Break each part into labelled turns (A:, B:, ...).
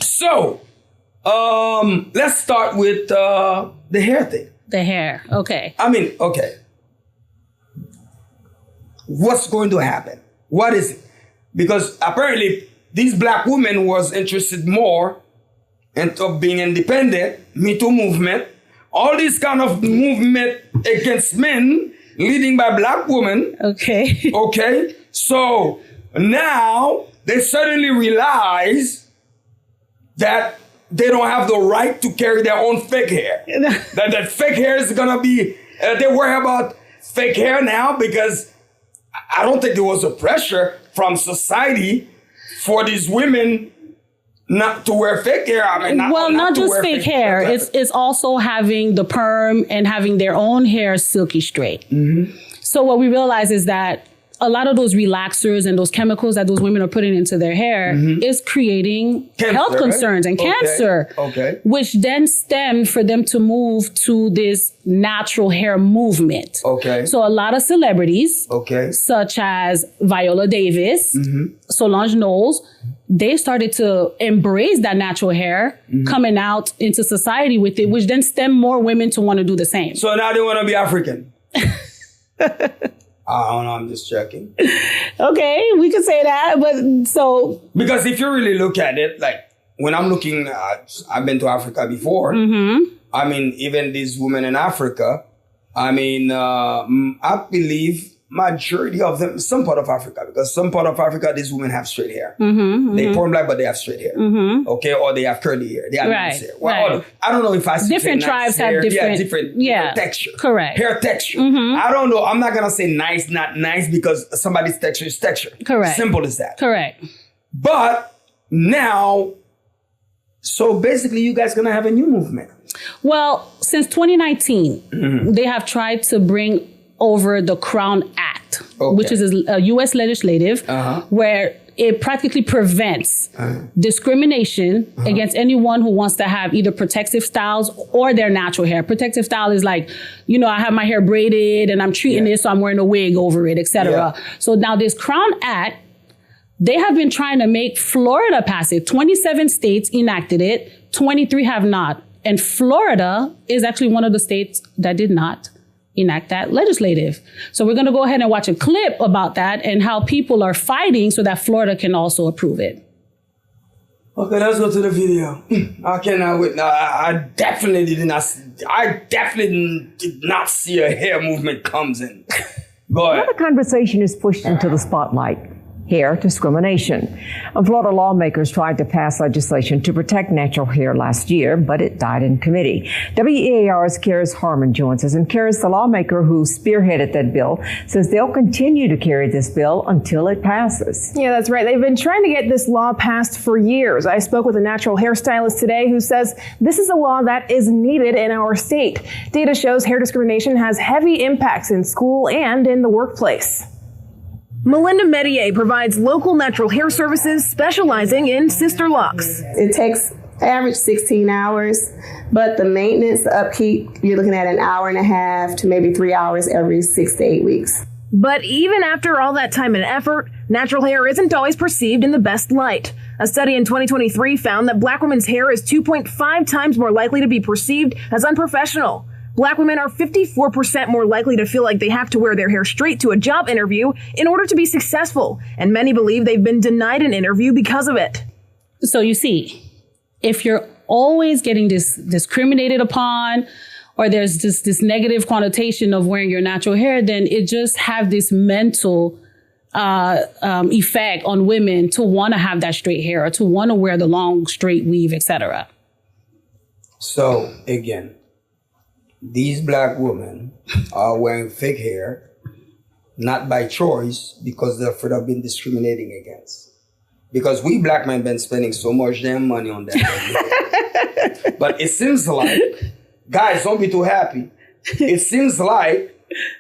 A: So, let's start with the hair thing.
B: The hair, okay.
A: I mean, okay. What's going to happen? What is it? Because apparently these black women was interested more in being independent, Me Too movement, all this kind of movement against men leading by black women.
B: Okay.
A: Okay. So now they suddenly realize that they don't have the right to carry their own fake hair. that fake hair is gonna be, they worry about fake hair now because I don't think there was a pressure from society for these women not to wear fake hair. I mean,
B: not just fake hair. It's also having the perm and having their own hair silky straight. Mm-hmm. So what we realize is that a lot of those relaxers and those chemicals that those women are putting into their hair is creating health concerns and cancer, which then stemmed for them to move to this natural hair movement. Okay. So a lot of celebrities, such as Viola Davis, Solange Knowles, they started to embrace that natural hair, coming out into society with it, which then stemmed more women to want to do the same.
A: So now they want to be African. I don't know, I'm just checking.
B: Okay, we could say that, but so...
A: Because if you really look at it, like, when I'm looking, I've been to Africa before. I mean, even these women in Africa, I mean, I believe majority of them, some part of Africa, because some part of Africa, these women have straight hair. They porn black, but they have straight hair. Okay, or they have curly hair. They have nice hair. Well, I don't know if I see
B: different tribes have hair.
A: different texture.
B: Correct.
A: Hair texture. I don't know. I'm not gonna say nice, not nice, because somebody's texture is texture.
B: Correct.
A: Simple as that.
B: Correct.
A: But now, so basically, you guys gonna have a new movement.
B: Well, since 2019, they have tried to bring over the Crown Act, which is a U.S. legislative, where it practically prevents discrimination against anyone who wants to have either protective styles or their natural hair. Protective style is like, you know, I have my hair braided and I'm treating it, so I'm wearing a wig over it, etc. So now this Crown Act, they have been trying to make Florida pass it. 27 states enacted it, 23 have not. And Florida is actually one of the states that did not enact that legislative. So we're going to go ahead and watch a clip about that and how people are fighting so that Florida can also approve it.
A: Okay, let's go to the video. I cannot wait. No, I definitely did not see a hair movement comes in. Go ahead.
C: Now the conversation is pushed into the spotlight. Hair discrimination. Florida lawmakers tried to pass legislation to protect natural hair last year, but it died in committee. WEAR's Karis Harmon joins us, and Karis, the lawmaker who spearheaded that bill, says they'll continue to carry this bill until it passes.
D: Yeah, that's right. They've been trying to get this law passed for years. I spoke with a natural hairstylist today who says this is a law that is needed in our state. Data shows hair discrimination has heavy impacts in school and in the workplace. Melinda Medier provides local natural hair services specializing in sister locks.
E: It takes average 16 hours, but the maintenance, the upkeep, you're looking at an hour and a half to maybe 3 hours every 6 to 8 weeks.
D: But even after all that time and effort, natural hair isn't always perceived in the best light. A study in 2023 found that black women's hair is 2.5 times more likely to be perceived as unprofessional. Black women are 54% more likely to feel like they have to wear their hair straight to a job interview in order to be successful, and many believe they've been denied an interview because of it.
B: So you see, if you're always getting discriminated upon, or there's this negative connotation of wearing your natural hair, then it just have this mental effect on women to want to have that straight hair or to want to wear the long straight weave, etc.
A: So again, these black women are wearing fake hair, not by choice, because they're afraid of being discriminated against. Because we black men been spending so much damn money on that. But it seems like, guys, don't be too happy. It seems like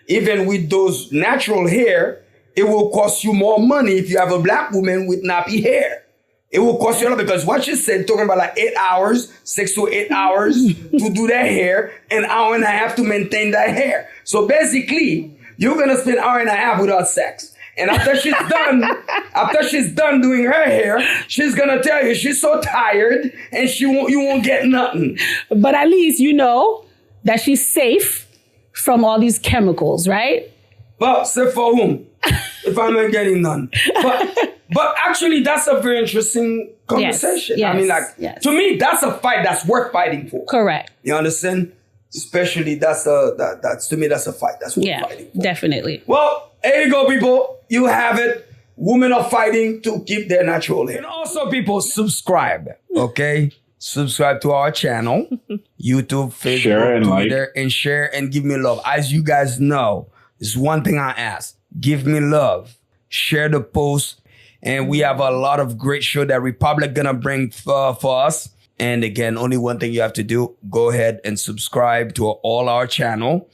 A: even with those natural hair, it will cost you more money if you have a black woman with nappy hair. It will cost you a lot, because what you said, talking about like 8 hours, 6 to 8 hours to do that hair, an hour and a half to maintain that hair. So basically, you're going to spend an hour and a half without sex. And after she's done doing her hair, she's gonna tell you she's so tired and you won't get nothing.
B: But at least you know that she's safe from all these chemicals, right?
A: Well, safe for whom? If I'm not getting none. But actually, that's a very interesting conversation.
B: Yes,
A: I mean, to me, that's a fight that's worth fighting for.
B: Correct.
A: You understand? Especially that's to me, that's a fight that's worth fighting for.
B: Definitely.
A: Well, there you go, people. You have it. Women are fighting to keep their natural hair. And also, people, subscribe, okay? Subscribe to our channel, YouTube, Facebook, Twitter, and share and give me love. As you guys know, it's one thing I ask. Give me love. Share the post. And we have a lot of great show that Repiblik gonna bring for us. And again, only one thing you have to do, go ahead and subscribe to all our channel.